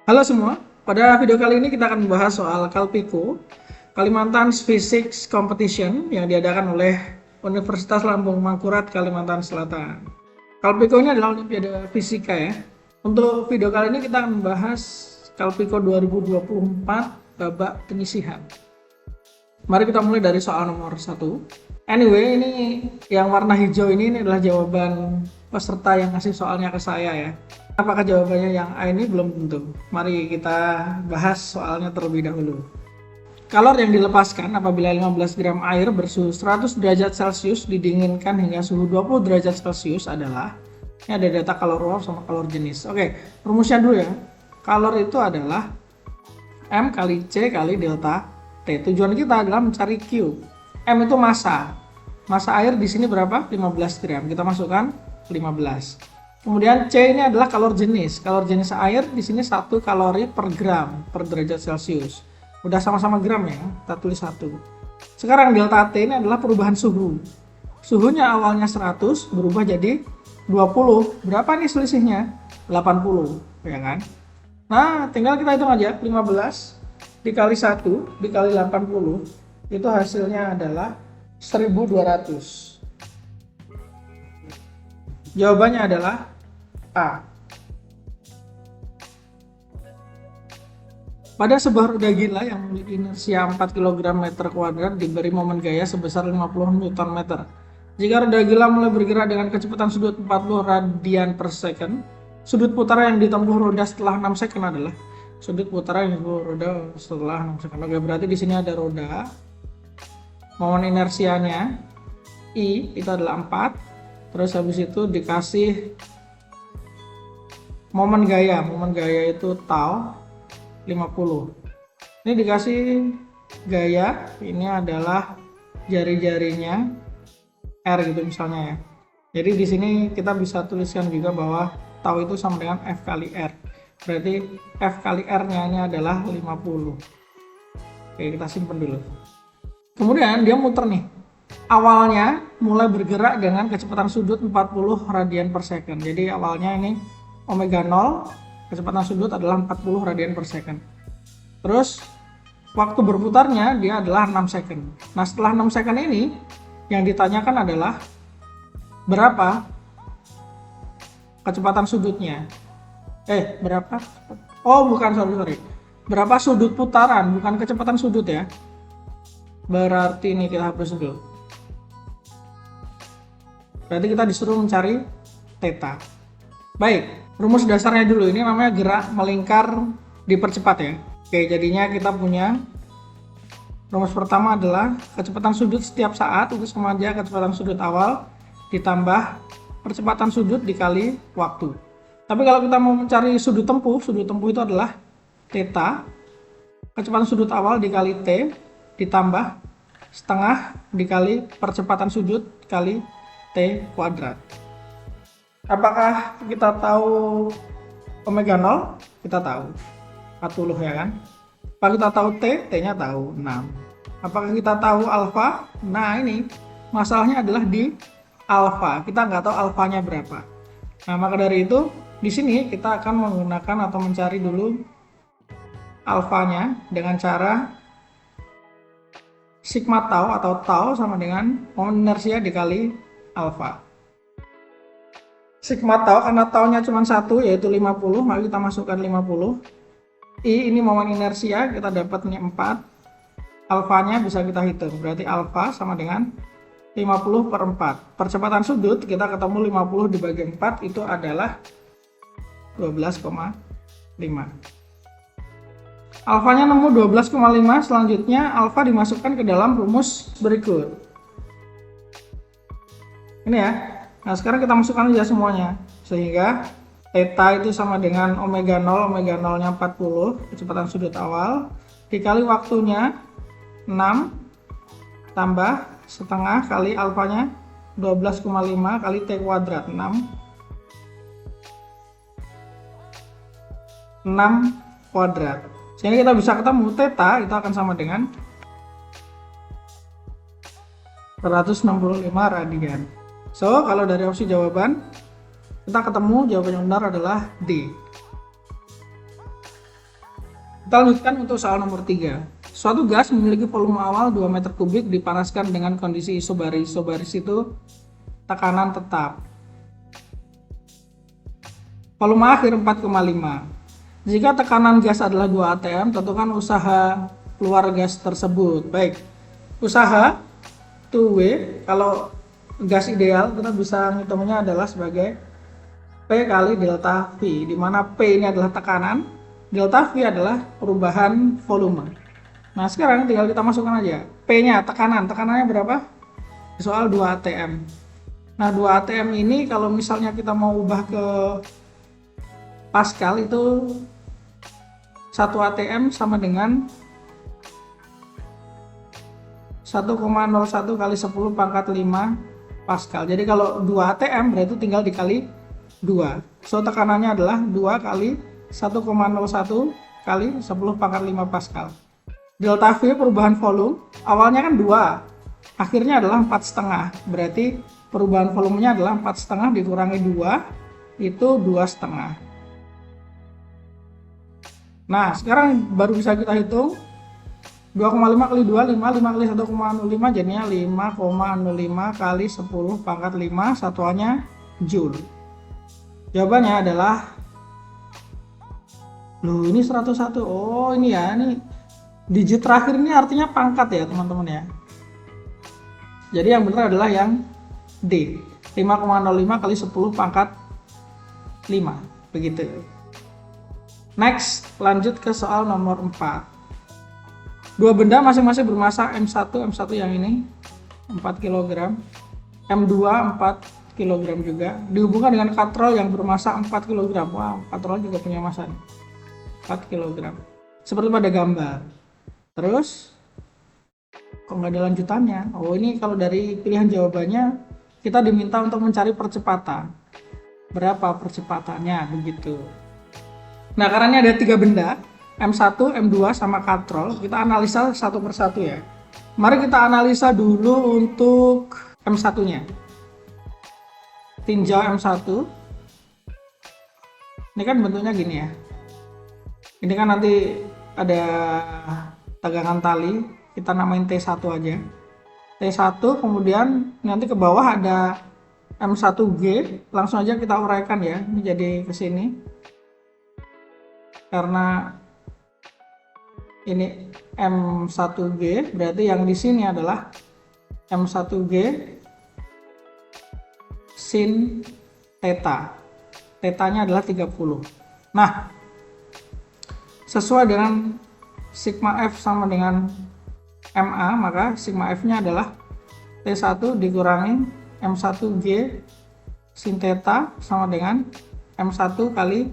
Halo semua, pada video kali ini kita akan membahas soal Kalpiko, Kalimantan Physics Competition yang diadakan oleh Universitas Lambung Mangkurat, Kalimantan Selatan. Kalpiko ini adalah Olimpiade Fisika ya. Untuk video kali ini kita akan membahas Kalpiko 2024 babak penyisihan. Mari kita mulai dari soal nomor 1. Anyway, ini yang warna hijau ini adalah jawaban peserta yang ngasih soalnya ke saya ya. Apakah jawabannya yang A ini belum tentu. Mari kita bahas soalnya terlebih dahulu. Kalor yang dilepaskan apabila 15 gram air bersuhu 100 derajat Celcius didinginkan hingga suhu 20 derajat Celcius adalah, ini ada data kalor uap sama kalor jenis. Oke, rumusnya dulu ya. Kalor itu adalah M kali C kali delta T. Tujuan kita adalah mencari Q. M itu massa. Massa air di sini berapa? 15 gram. Kita masukkan 15. Kemudian C ini adalah kalor jenis. Kalor jenis air di sini 1 kalori per gram per derajat Celcius. Udah sama-sama gram ya, kita tulis 1. Sekarang delta T ini adalah perubahan suhu. Suhunya awalnya 100 berubah jadi 20. Berapa nih selisihnya? 80, ya kan? Nah, tinggal kita hitung aja 15 dikali 1 dikali 80 itu hasilnya adalah 1200. Jawabannya adalah A. Pada sebuah roda gila yang memiliki inersia 4 kg meter kuadrat diberi momen gaya sebesar 50 Nm. Jika roda gila mulai bergerak dengan kecepatan sudut 40 radian per second, sudut putaran yang ditempuh roda setelah 6 second adalah sudut putaran yang ditempuh roda setelah 6 second. Oke, berarti di sini ada roda. Momen inersianya I itu adalah 4. Terus habis itu dikasih momen gaya itu tau 50. Ini dikasih gaya, ini adalah jari-jarinya R gitu misalnya ya. Jadi di sini kita bisa tuliskan juga bahwa tau itu sama dengan F kali R. Berarti F kali R-nya ini adalah 50. Oke, kita simpan dulu. Kemudian dia muter nih. Awalnya mulai bergerak dengan kecepatan sudut 40 radian per second. Jadi awalnya ini omega 0, kecepatan sudut adalah 40 radian per second. Terus waktu berputarnya dia adalah 6 second. Nah, setelah 6 second ini yang ditanyakan adalah berapa kecepatan sudutnya. Berapa? Oh, bukan, sorry. Berapa sudut putaran, bukan kecepatan sudut ya. Berarti ini kita hapus dulu. Berarti kita disuruh mencari theta. Baik, rumus dasarnya dulu. Ini namanya gerak melingkar dipercepat ya. Oke, jadinya kita punya rumus pertama adalah kecepatan sudut setiap saat itu sama aja kecepatan sudut awal ditambah percepatan sudut dikali waktu. Tapi kalau kita mau mencari sudut tempuh itu adalah theta, kecepatan sudut awal dikali T ditambah setengah dikali percepatan sudut kali T kuadrat. Apakah kita tahu omega 0? Kita tahu 40 ya kan. Apakah kita tahu T? T-nya tahu 6. Apakah kita tahu alfa? Nah, ini masalahnya adalah di alfa. Kita nggak tahu alfanya berapa. Nah, maka dari itu di sini kita akan menggunakan atau mencari dulu alfanya dengan cara sigma tau atau tau sama dengan momen inersia dikali alfa. Sigma tau karena taunya cuma 1 yaitu 50, maka kita masukkan 50. I ini momen inersia, kita dapat ini 4. Alfanya bisa kita hitung, berarti alfa sama dengan 50 per 4. Percepatan sudut kita ketemu 50 dibagi 4 itu adalah 12,5. Alfanya nemu 12,5, selanjutnya alfa dimasukkan ke dalam rumus berikut. Ini ya. Nah, sekarang kita masukkan aja semuanya. Sehingga theta itu sama dengan omega 0, omega 0-nya 40, kecepatan sudut awal, dikali waktunya 6, tambah setengah kali alfanya 12,5 kali T kuadrat, 6 kuadrat. Sehingga kita bisa ketemu theta itu akan sama dengan 165 radian. So, kalau dari opsi jawaban kita ketemu jawaban yang benar adalah D. Kita lanjutkan untuk soal nomor 3. Suatu gas memiliki volume awal 2 meter kubik dipanaskan dengan kondisi isobaris. Isobaris itu tekanan tetap. Volume akhir 4,5. Jika tekanan gas adalah 2 atm, tentukan usaha keluar gas tersebut. Baik, usaha 2W, kalau gas ideal kita bisa menghitungnya adalah sebagai P kali delta V, di mana P ini adalah tekanan, delta V adalah perubahan volume. Nah, sekarang tinggal kita masukkan aja. P-nya tekanannya berapa? Soal 2 atm. Nah, 2 atm ini kalau misalnya kita mau ubah ke Pascal itu 1 atm sama dengan 1,01 kali 10 pangkat 5 Pascal. Jadi kalau 2 atm berarti tinggal dikali 2. So tekanannya adalah 2 kali 1,01 kali 10 pangkat 5 Pascal. Delta V perubahan volume, awalnya kan 2, akhirnya adalah 4,5. Berarti perubahan volumenya adalah 4,5 dikurangi 2, itu 2,5. Nah, sekarang baru bisa kita hitung 2,5 kali 2, 5 kali 1,05, jadinya 5,05 kali 10 pangkat 5, satuannya Joule. Jawabannya adalah, loh ini 101, oh ini ya, ini digit terakhir ini artinya pangkat ya teman-teman ya. Jadi yang benar adalah yang D, 5,05 kali 10 pangkat 5, begitu. Next, lanjut ke soal nomor 4. Dua benda masing-masing bermasa M1 yang ini 4 kg, M2 4 kg juga, dihubungkan dengan katrol yang bermasa 4 kg. Wah, katrol juga punya masa nih, 4 kg. Seperti pada gambar. Terus, kok nggak ada lanjutannya? Oh, ini kalau dari pilihan jawabannya, kita diminta untuk mencari percepatan. Berapa percepatannya, begitu. Nah, karena ini ada 3 benda, M1, M2, sama katrol, kita analisa satu persatu ya. Mari kita analisa dulu untuk M1-nya. Tinjau M1. Ini kan bentuknya gini ya. Ini kan nanti ada tegangan tali, kita namain T1 aja. T1, kemudian nanti ke bawah ada M1G, langsung aja kita uraikan ya. Ini jadi ke sini. Karena ini M1G, berarti yang di sini adalah M1G sin theta. Theta-nya adalah 30. Nah, sesuai dengan sigma F sama dengan MA, maka sigma F-nya adalah T1 dikurangi M1G sin theta sama dengan M1 kali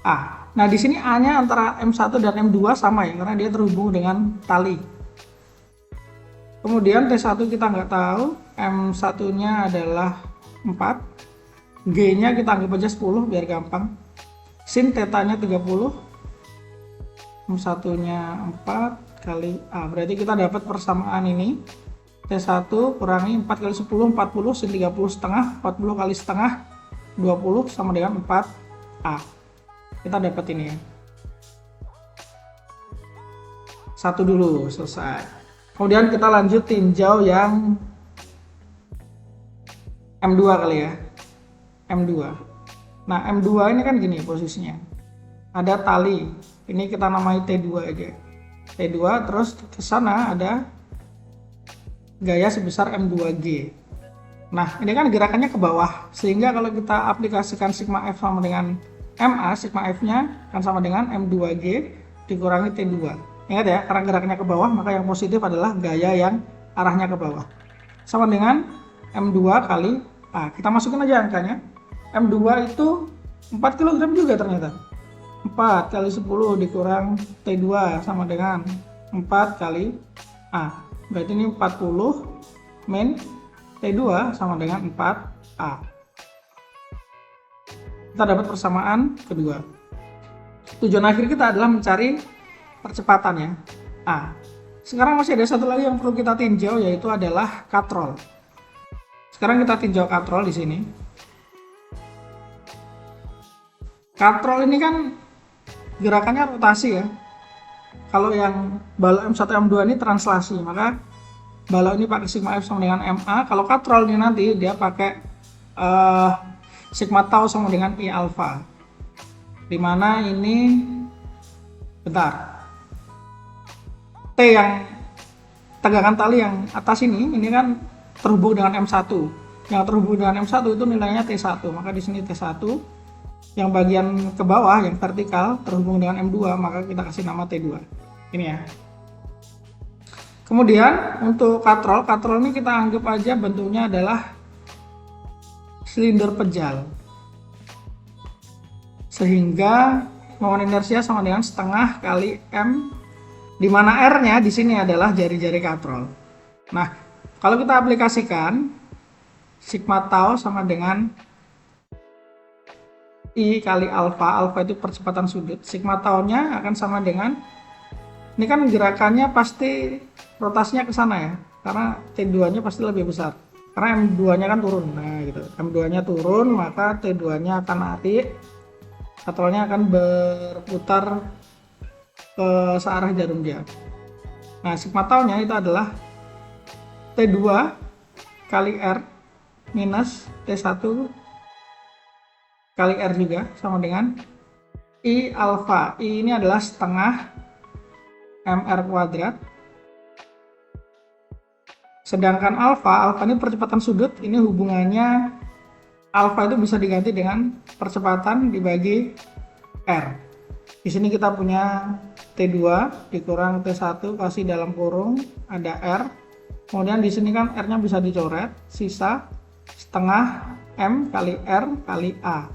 A. Nah, di sini A-nya antara M1 dan M2 sama ya, karena dia terhubung dengan tali. Kemudian T1 kita nggak tahu, M1-nya adalah 4, G-nya kita anggap aja 10 biar gampang. Sin theta-nya 30, M1-nya 4 kali A. Berarti kita dapat persamaan ini. T1 kurangi 4 kali 10, 40, sin 30 setengah, 40 kali setengah, 20 sama dengan 4A. Kita dapat ini ya. 1 dulu, selesai. Kemudian kita lanjut tinjau yang M2 kali ya. M2. Nah, M2 ini kan gini posisinya. Ada tali. Ini kita namai T2 aja. T2, terus ke sana ada gaya sebesar M2G. Nah, ini kan gerakannya ke bawah. Sehingga kalau kita aplikasikan sigma F sama dengan MA, sigma F-nya kan sama dengan M2G dikurangi T2. Ingat ya, karena gerakannya ke bawah, maka yang positif adalah gaya yang arahnya ke bawah. Sama dengan M2 kali A. Kita masukin aja angkanya. M2 itu 4 kg juga ternyata. 4 kali 10 dikurang T2 sama dengan 4 kali A. Berarti ini 40 min T2 sama dengan 4A. Kita dapat persamaan kedua. Tujuan akhir kita adalah mencari percepatan ya, A. Sekarang masih ada satu lagi yang perlu kita tinjau, yaitu adalah katrol. Sekarang kita tinjau katrol di sini. Katrol ini kan gerakannya rotasi ya. Kalau yang balok M1 M2 ini translasi, maka balok ini pakai sigma F sama dengan MA. Kalau katrol ini nanti dia pakai sigma tau sama dengan I alpha, dimana ini bentar, T yang tegangan tali yang atas ini kan terhubung dengan M1. Yang terhubung dengan M1 itu nilainya T1, maka di sini T1. Yang bagian ke bawah yang vertikal terhubung dengan M2, maka kita kasih nama T2. Ini ya. Kemudian untuk katrol ini kita anggap aja bentuknya adalah silinder pejal. Sehingga moment inersia sama dengan setengah kali M, di mana R-nya di sini adalah jari-jari katrol. Nah, kalau kita aplikasikan sigma tau sama dengan I kali alfa, alfa itu percepatan sudut, sigma tau-nya akan sama dengan, ini kan gerakannya pasti rotasinya ke sana ya, karena T2-nya pasti lebih besar, karena M2-nya kan turun, nah gitu, M2-nya turun, maka T2-nya akan naik, katrolnya akan berputar ke searah jarum jam. Nah, sigma tau-nya itu adalah T2 kali R minus T1 kali R juga sama dengan I alfa. I ini adalah setengah MR kuadrat. Sedangkan alfa ini percepatan sudut, ini hubungannya alfa itu bisa diganti dengan percepatan dibagi R. Di sini kita punya T2 dikurang T1 kasih dalam kurung ada R. Kemudian di sini kan R-nya bisa dicoret, sisa setengah M kali R kali A.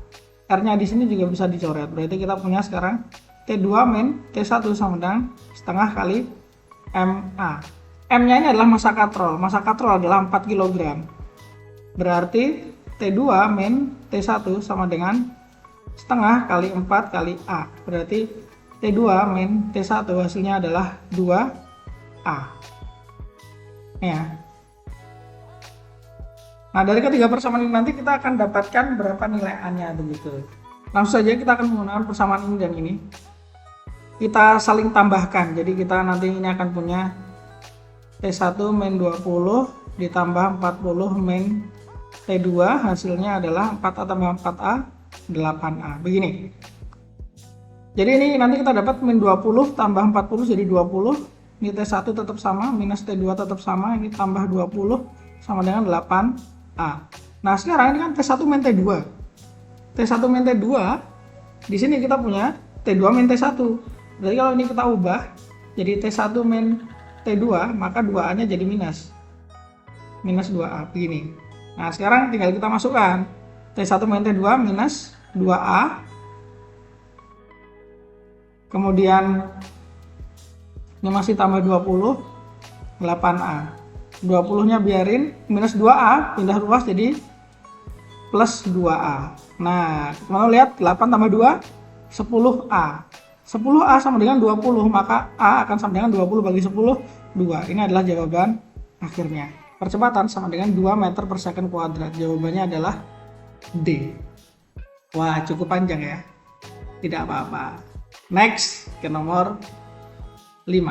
R-nya di sini juga bisa dicoret. Berarti kita punya sekarang T2 min T1 sama dengan setengah kali MA. M-nya ini adalah massa katrol. Massa katrol adalah 4 kg. Berarti T2 min T1 sama dengan setengah kali 4 kali A. Berarti T2 min T1 hasilnya adalah 2A. Ya. Nah, dari ketiga persamaan ini nanti kita akan dapatkan berapa nilai A-nya begitu. Langsung saja kita akan menggunakan persamaan ini dan ini. Kita saling tambahkan. Jadi kita nanti ini akan punya T1 min 20 ditambah 40 min T2, hasilnya adalah 4A tambah 4A 8A. Begini. Jadi ini nanti kita dapat min 20 tambah 40 jadi 20. Ini T1 tetap sama, minus T2 tetap sama, ini tambah 20 sama dengan 8A. Nah, sekarang ini kan T1 min T2. T1 min T2, di sini kita punya T2 min T1. Jadi kalau ini kita ubah jadi T1 min T2, maka 2A-nya jadi minus. Minus 2A, begini. Nah, sekarang tinggal kita masukkan T1 min T2 minus 2A. Kemudian ini masih tambah 20, 8A. 20-nya biarin, minus 2A, pindah ruas jadi plus 2A. Nah, teman-teman lihat, 8 tambah 2, 10A. 10A sama dengan 20, maka A akan sama dengan 20 bagi 10, 2. Ini adalah jawaban akhirnya. Percepatan sama dengan 2 meter per second kuadrat. Jawabannya adalah D. Wah, cukup panjang ya. Tidak apa-apa. Next, ke nomor 5.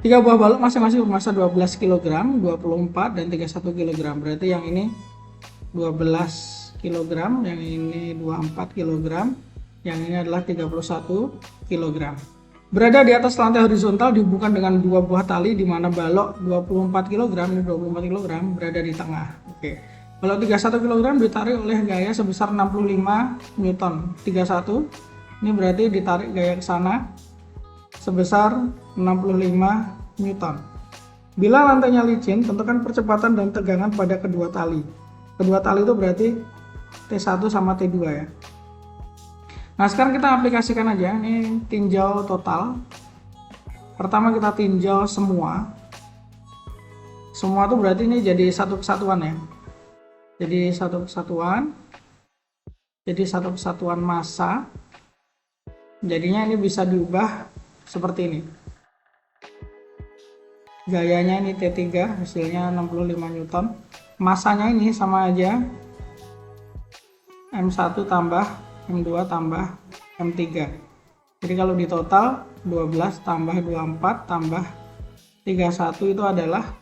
3 buah balok masing-masing bermassa 12 kg, 24 dan 31 kg. Berarti yang ini 12 kg, yang ini 24 kg, yang ini adalah 31 kg. Berada di atas lantai horizontal dihubungkan dengan 2 buah tali di mana balok 24 kg dan 24 kg berada di tengah. Oke. Balok 31 kg ditarik oleh gaya sebesar 65 Newton. 31 ini berarti ditarik gaya ke sana sebesar 65 Newton. Bila lantainya licin, tentukan percepatan dan tegangan pada kedua tali. Kedua tali itu berarti T1 sama T2 ya. Nah, sekarang kita aplikasikan aja. Ini tinjau total. Pertama kita tinjau semua. Semua itu berarti ini jadi satu kesatuan ya. Jadi satu kesatuan. Jadi satu kesatuan massa. Jadinya ini bisa diubah seperti ini. Gayanya ini T3, hasilnya 65 Newton. Masanya ini sama aja. M1 tambah M2 tambah M3. Jadi kalau di total 12 tambah 24 tambah 31 itu adalah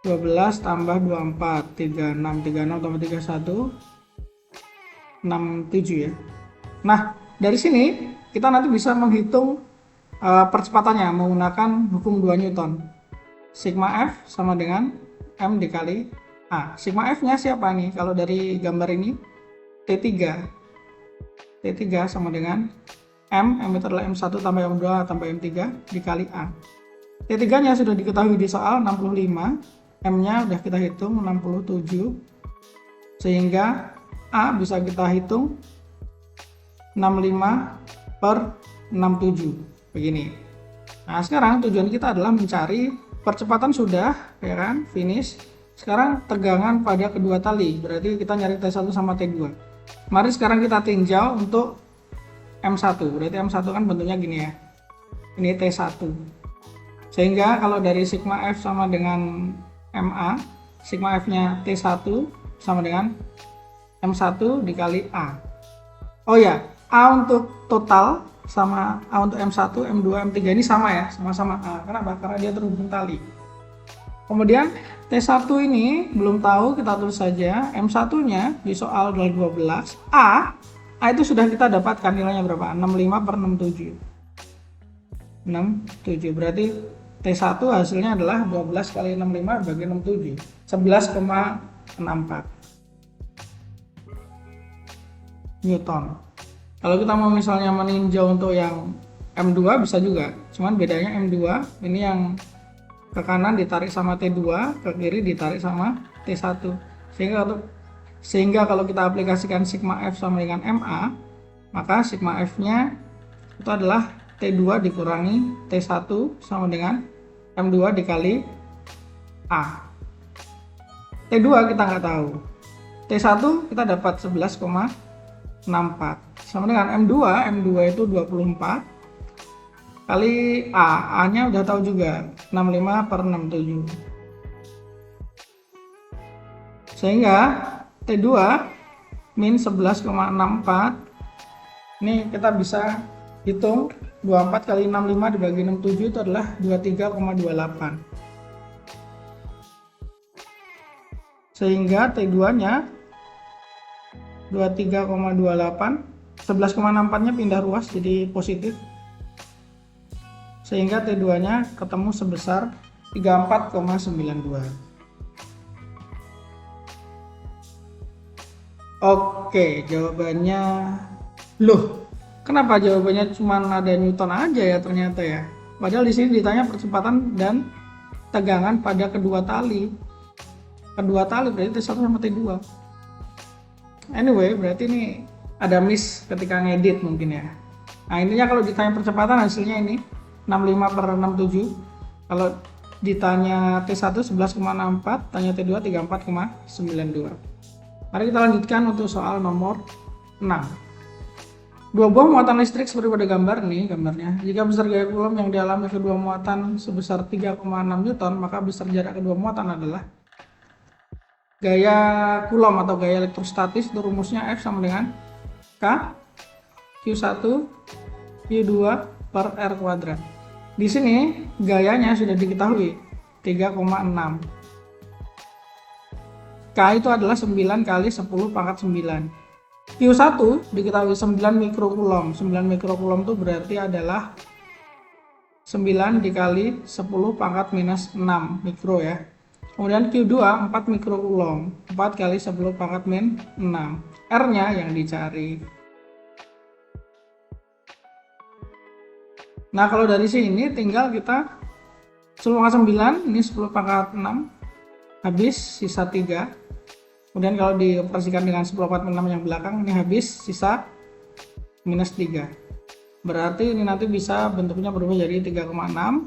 12 tambah 24, 36, 36 tambah 31, 67 ya. Nah, dari sini kita nanti bisa menghitung percepatannya menggunakan hukum 2 Newton. Sigma F sama dengan M dikali A. Sigma F nya siapa nih? Kalau dari gambar ini T3. T3 sama dengan M itu adalah M1 tambah M2 tambah M3 dikali A. T3 nya sudah diketahui di soal 65, M nya udah kita hitung 67, sehingga A bisa kita hitung 65 per 67 begini. Nah, sekarang tujuan kita adalah mencari percepatan sudah, ya kan, finish. Sekarang tegangan pada kedua tali, berarti kita nyari T1 sama T2. Mari sekarang kita tinjau untuk M1, berarti M1 kan bentuknya gini ya, ini T1. Sehingga kalau dari sigma F sama dengan MA, sigma F nya T1 sama dengan M1 dikali A. Oh ya, A untuk total sama A untuk M1, M2, M3 ini sama ya, sama-sama A. Kenapa? Karena dia terhubung tali. Kemudian T1 ini belum tahu, kita tulis saja. M1 nya di soal 12. A itu sudah kita dapatkan nilainya berapa? 65 per 67. 67, berarti T1 hasilnya adalah 12 kali 65 bagi 67, 11,64 Newton. Kalau kita mau misalnya meninjau untuk yang M2 bisa juga, cuman bedanya M2 ini yang ke kanan ditarik sama T2, ke kiri ditarik sama T1. Sehingga kalau kita aplikasikan sigma F sama dengan MA, maka sigma F nya itu adalah T2 dikurangi T1 sama dengan M2 dikali A. T2 kita nggak tahu. T1 kita dapat 11,64 sama dengan M2 itu 24 kali A. A nya udah tahu juga, 65 per 67. Sehingga T2 min 11,64, ini kita bisa hitung 24 kali 65 dibagi 67 itu adalah 23,28. Sehingga T2 nya 23,28, 11,64 nya pindah ruas jadi positif. Sehingga T2 nya ketemu sebesar 34,92. Oke, jawabannya loh. Kenapa jawabannya cuma ada Newton aja ya ternyata ya? Padahal di sini ditanya percepatan dan tegangan pada kedua tali. Kedua tali berarti T1 sama T2. Anyway, berarti ini ada miss ketika ngedit mungkin ya. Nah, intinya kalau ditanya percepatan hasilnya ini 65 per 67. Kalau ditanya T1 11,64, tanya T2 34,92. Mari kita lanjutkan untuk soal nomor 6. Dua buah muatan listrik seperti pada gambar nih, gambarnya. Jika besar gaya Coulomb yang dialami kedua muatan sebesar 3,6 Newton, maka besar jarak kedua muatan adalah gaya Coulomb atau gaya elektrostatis. Itu rumusnya F sama dengan K Q1 Q2 per R kuadrat. Di sini gayanya sudah diketahui 3,6. K itu adalah 9 kali 10 pangkat 9. Q1 diketahui 9 mikrocoulomb. 9 mikrocoulomb itu berarti adalah 9 dikali 10 pangkat minus 6 mikro ya. Kemudian Q2 4 mikrocoulomb. 4 kali 10 pangkat min 6. R-nya yang dicari. Nah, kalau dari sini tinggal kita 10 pangkat 9, ini 10 pangkat 6, habis sisa 3. Kemudian kalau dioperasikan dengan 10/6 yang belakang, ini habis sisa minus 3. Berarti ini nanti bisa bentuknya berubah jadi 3,6.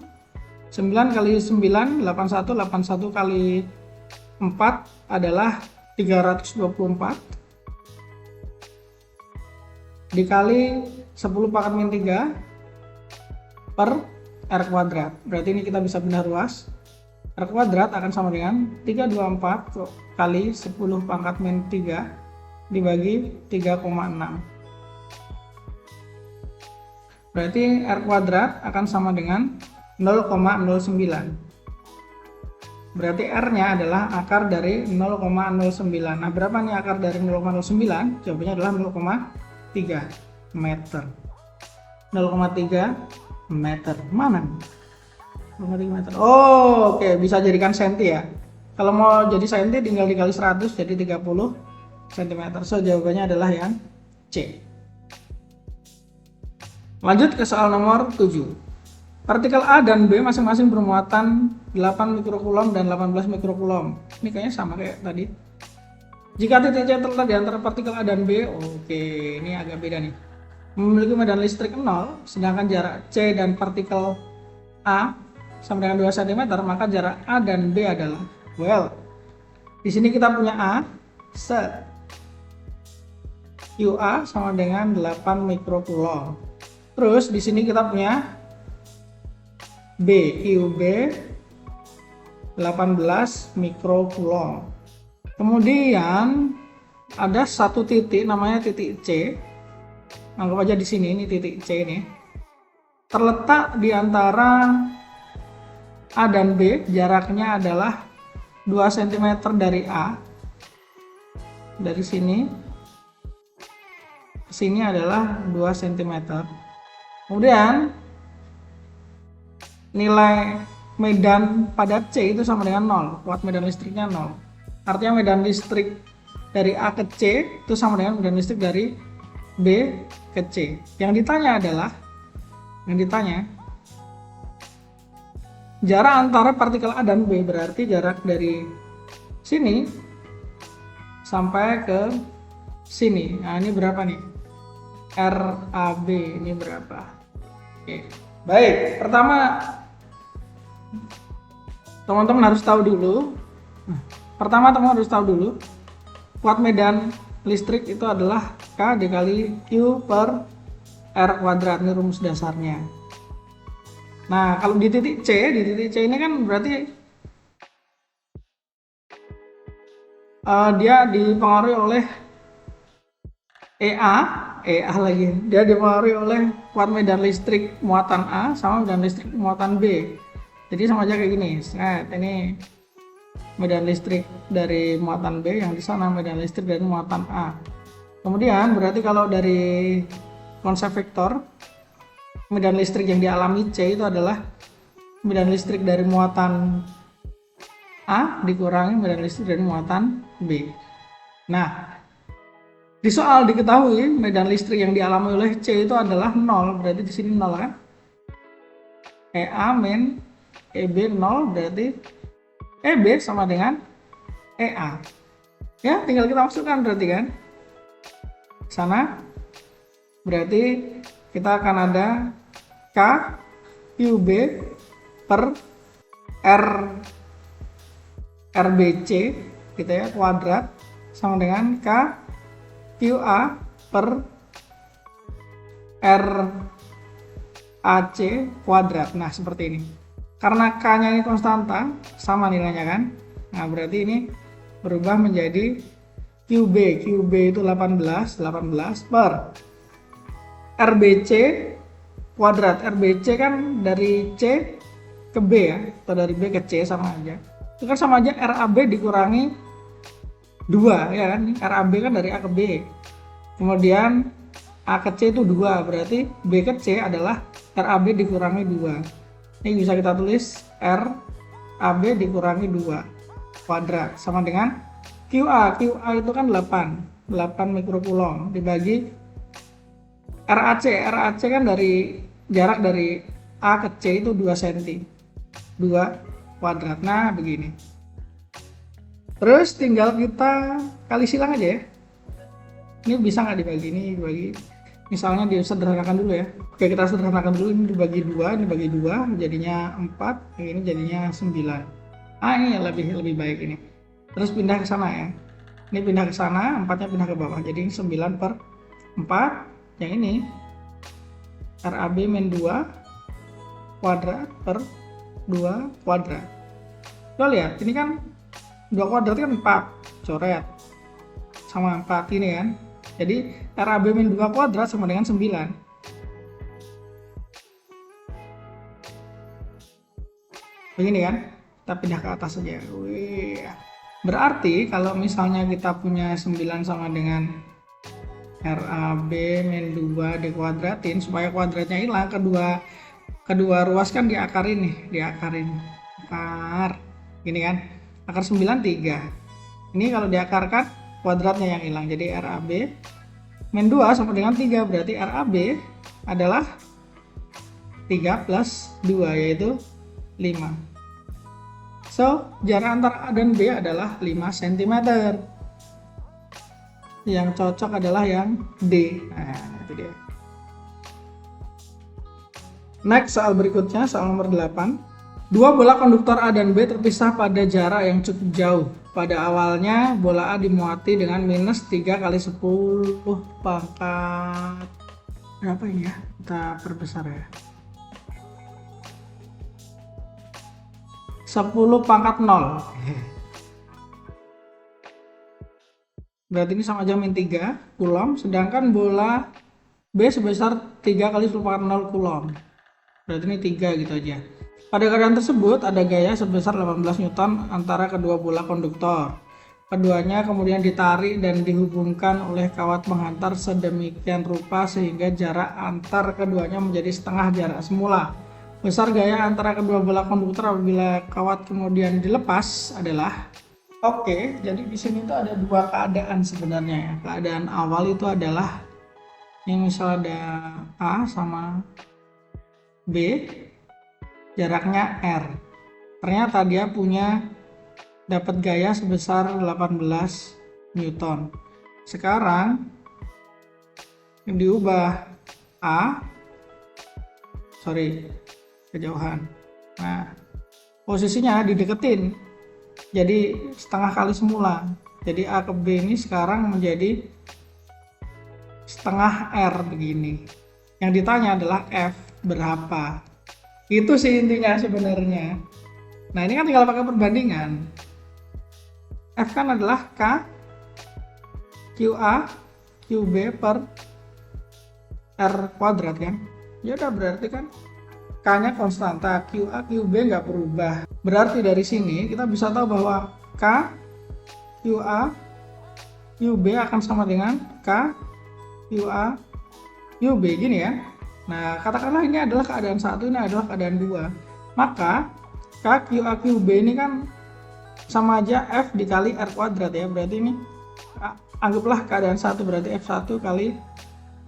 9 kali 9, 81. 81 kali 4 adalah 324. Dikali 10 pangkat min 3 per R kuadrat. Berarti ini kita bisa pindah ruas. R kuadrat akan sama dengan 324 kali 10 pangkat min 3 dibagi 3,6. Berarti R kuadrat akan sama dengan 0,09. Berarti R-nya adalah akar dari 0,09. Nah, berapa nih akar dari 0,09? Jawabannya adalah 0,3 meter. 0,3 meter. Mana? 0,3 meter. Oh, oke, bisa jadikan senti ya. Kalau mau jadi senti tinggal dikali 100 jadi 30 cm. So, jawabannya adalah yang C. Lanjut ke soal nomor 7. Partikel A dan B masing-masing bermuatan 8 mikrokulom dan 18 mikrokulom. Ini kayaknya sama kayak tadi. Jika titik C terletak di antara partikel A dan B, oke, ini agak beda nih. Memiliki medan listrik 0, sedangkan jarak C dan partikel A sama dengan 2 cm, maka jarak A dan B adalah, well, di sini kita punya A, set. QA sama dengan 8 mikrokulom. Terus di sini kita punya B, QB 18 mikrokulom. Kemudian ada satu titik namanya titik C. Anggap aja di sini, ini titik C ini. Terletak di antara A dan B, jaraknya adalah 2 cm dari A. Dari sini ke sini adalah 2 cm. Kemudian nilai medan pada C itu sama dengan 0, kuat medan listriknya 0. Artinya medan listrik dari A ke C itu sama dengan medan listrik dari B ke C. Yang ditanya adalah, jarak antara partikel A dan B, berarti jarak dari sini sampai ke sini. Nah, ini berapa nih? RAB ini berapa? Oke. Baik, pertama teman-teman harus tahu dulu. Teman-teman harus tahu dulu kuat medan listrik itu adalah K dikali Q per R kuadrat. Ini rumus dasarnya. Nah, kalau di titik C ini kan berarti dia dipengaruhi oleh EA lagi. Dia dipengaruhi oleh kuat medan listrik muatan A sama medan listrik muatan B. Jadi sama aja kayak gini. Nah, ini medan listrik dari muatan B, yang di sana medan listrik dari muatan A. Kemudian berarti kalau dari konsep vektor, medan listrik yang dialami C itu adalah medan listrik dari muatan A dikurangi medan listrik dari muatan B. Nah, di soal diketahui medan listrik yang dialami oleh C itu adalah 0, berarti di sini 0 kan? EA min EB 0, berarti EB sama dengan EA. Ya, tinggal kita masukkan berarti kan? Sana berarti kita akan ada K QB per RBC gitu ya, kuadrat sama dengan K QA per RAC kuadrat. Nah, seperti ini. Karena K-nya ini konstanta, sama nilainya kan? Nah, berarti ini berubah menjadi QB. QB itu 18 per RBC kuadrat. RBC kan dari C ke B ya, atau dari B ke C sama aja. Itu kan sama aja RAB dikurangi 2 ya kan, RAB kan dari A ke B, kemudian A ke C itu 2, berarti B ke C adalah RAB dikurangi 2. Ini bisa kita tulis RAB dikurangi 2 kuadrat sama dengan QA itu kan 8 mikrokulom dibagi RAC kan dari jarak dari A ke C itu 2 cm, 2 kuadrat. Nah, begini. Terus tinggal kita kali silang aja ya. Ini bisa nggak dibagi? Ini dibagi. Misalnya disederhanakan dulu ya. Oke, kita sederhanakan dulu. Ini dibagi 2, ini dibagi 2, jadinya 4, ini jadinya 9. Ini lebih baik ini. Terus pindah ke sana ya. Ini pindah ke sana, 4-nya pindah ke bawah. Jadi 9 per 4. Yang ini RAB min 2 kuadrat per 2 kuadrat. Lo lihat, ini kan 2 kuadrat kan 4, coret sama 4 ini kan. Jadi RAB min 2 kuadrat sama dengan 9. Begini kan, kita pindah ke atas saja. Wih. Berarti kalau misalnya kita punya 9 sama dengan RAB min 2 dikuadratin, supaya kuadratnya hilang, kedua ruas kan diakarin nih, akar gini kan, akar 9 3. Ini kalau diakarkan kuadratnya yang hilang, jadi RAB min 2 sama dengan 3, berarti RAB adalah 3 plus 2 yaitu 5. So, jarak antara A dan B adalah 5 cm. Yang cocok adalah yang D. Nah, itu dia. Next, soal berikutnya, soal nomor 8. Dua bola konduktor A dan B terpisah pada jarak yang cukup jauh. Pada awalnya, bola A dimuati dengan minus 3 kali 10 pangkat. Berapa ini ya? Kita perbesar ya. 10 pangkat 0. Berarti ini sama aja min 3 Coulomb, sedangkan bola B sebesar 3 kali 10 pangkat 0 Coulomb. Berarti ini 3 gitu aja. Pada keadaan tersebut ada gaya sebesar 18 Newton antara kedua bola konduktor. Keduanya kemudian ditarik dan dihubungkan oleh kawat penghantar sedemikian rupa sehingga jarak antar keduanya menjadi setengah jarak semula. Besar gaya antara kedua bola konduktor apabila kawat kemudian dilepas adalah Oke, jadi di sini tuh ada dua keadaan sebenarnya ya. Keadaan awal itu adalah ini misal ada A sama B, jaraknya R. Ternyata dia punya dapat gaya sebesar 18 Newton. Sekarang diubah kejauhan. Nah, posisinya dideketin. Jadi setengah kali semula. Jadi A ke B ini sekarang menjadi setengah R begini. Yang ditanya adalah F berapa. Itu sih intinya sebenarnya. Nah, ini kan tinggal pakai perbandingan. F kan adalah K QA QB per R kuadrat kan. Ya udah berarti kan K-nya konstanta, QA, QB nggak berubah. Berarti dari sini kita bisa tahu bahwa K, QA, QB akan sama dengan K, QA, QB gini ya. Nah, katakanlah ini adalah keadaan 1, ini adalah keadaan 2. Maka K, QA, QB ini kan sama aja F dikali R kuadrat ya. Berarti ini anggaplah keadaan 1 berarti F1 kali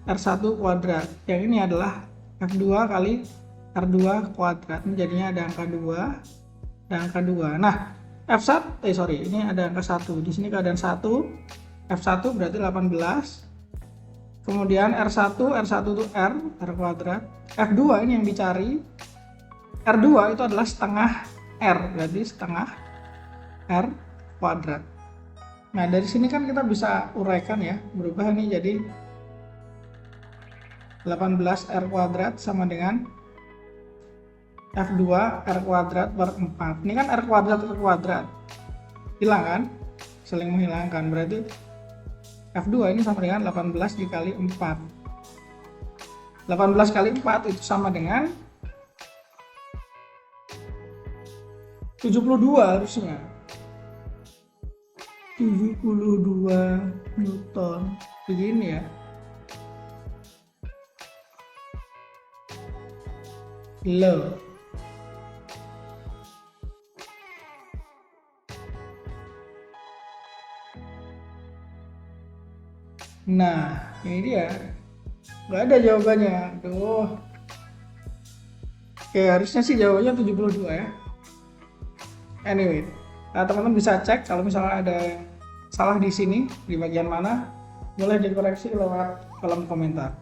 R1 kuadrat. Yang ini adalah F2 kali R2 kuadrat. Ini jadinya ada angka 2, ada angka 2. Nah, ini ada angka 1. Di sini keadaan 1, F1 berarti 18. Kemudian R1 itu R kuadrat. F2 ini yang dicari. R2 itu adalah setengah R, berarti setengah R kuadrat. Nah, dari sini kan kita bisa uraikan ya, berubah ini jadi 18 R kuadrat sama dengan F2 R kuadrat per 4. Ini kan R kuadrat. Hilang kan? Saling menghilangkan. Berarti F2 ini sama dengan 18 dikali 4. 18 kali 4 itu sama dengan 72 harusnya. 72 Newton. Begini ya. Low. Nah, ini dia. Nggak ada jawabannya. Aduh. Oke, harusnya sih jawabannya 72 ya. Anyway, teman-teman bisa cek kalau misalnya ada salah di sini, di bagian mana, boleh dikoreksi lewat kolom komentar.